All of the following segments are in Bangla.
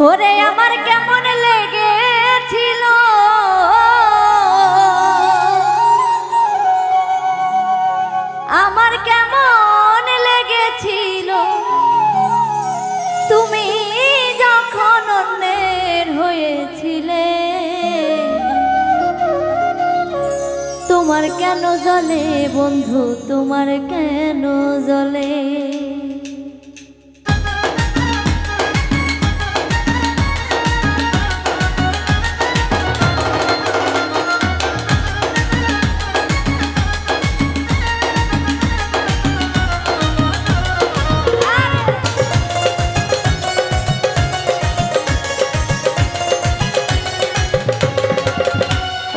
ওরে আমার কেমন লেগেছিল আমার কেমন লেগেছিল তুমি যখন অন্যের হয়েছিলে। তোমার কেন জ্বলে বন্ধু, তোমার কেন জ্বলে?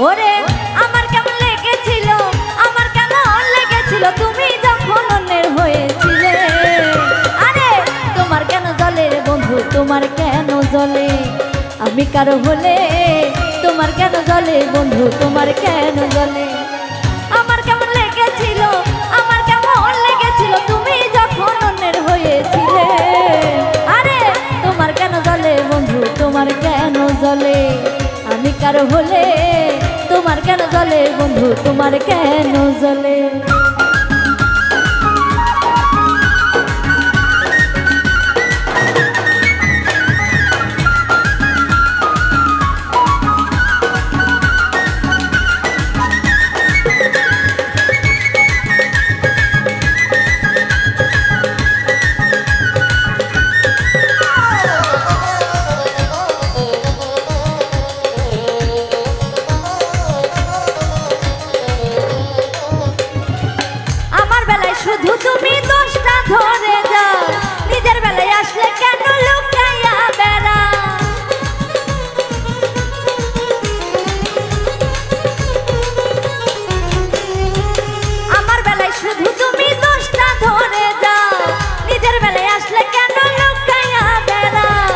ওরে আমার কেমন লেগেছিল আমার কেমন লেগেছিল তুমি যখন অন্যের হয়েছিলে। আরে তোমার কেন জ্বলে বন্ধু, তোমার কেন জ্বলে? আমি কারো হলে তোমার কেন জ্বলে বন্ধু, তোমার কেন জ্বলে? আমার কেমন লেগেছিল আমার কেমন লেগেছিল তুমি যখন অন্যের হয়েছিলে। আরে তোমার কেন জ্বলে বন্ধু, তোমার কেন জ্বলে? আমি কারো হলে তোমার কেন জ্বলে বন্ধু, তোমার কেন জ্বলে? শুধু তুমি দোষটা ধরে যাও, নিজের বেলায় আসলে কেন লুকাইয়া বেড়াও? আমার বেলায় শুধু তুমি দোষটা ধরে যাও, নিজের বেলায় আসলে কেন লুকাইয়া বেড়াও?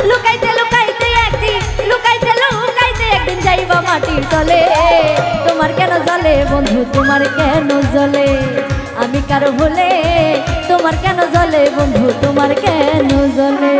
লুকাইতে লুকাইতে একদিন লুকাইতে লুকাইতে একদিন যাইবা মাটির তলে। তোমার কেন জ্বলে বন্ধু, তোমার কেন জ্বলে? আমি কারো হলে তোমার কেন জ্বলে বন্ধু, তোমার কেন জ্বলে?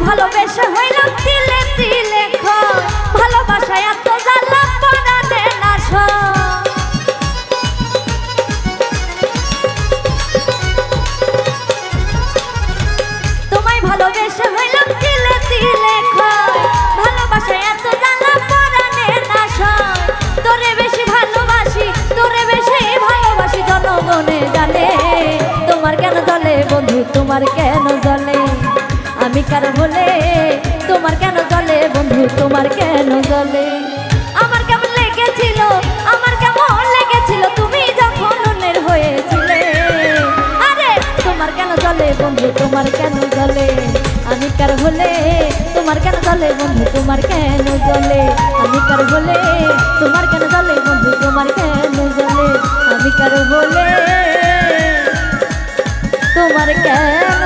ভালোবাসা হইল তিলে তিলে ক্ষয়, ভালোবাসা এত জ্বালা পরাণে না সয়। তোমায় ভালোবাসা হইল তিলে তিলে ক্ষয়, ভালোবাসা এত জ্বালা পরাণে না সয়। তোরে বেশি ভালোবাসি তোরে বেশি ভালোবাসি জনগণে জানে। তোমার কেন জ্বলে বন্ধু, তোমার কেন জ্বলে? আমি কারো হলে তোমার কেন জ্বলে বন্ধু, তোমার কেন জ্বলে? আমার কেমন লেগেছিল আমার কেমন লেগেছিল তুমি যখন অন্যের হয়েছিলে। আরে তোমার কেন জ্বলে বন্ধু, তোমার কেন জ্বলে? আমি কারো হলে তোমার কেন জ্বলে বন্ধু, তোমার কেন জ্বলে? আমি কারো হলে তোমার কেন জ্বলে বন্ধু, তোমার কেন জ্বলে? আমি কারো হলে তোমার কেন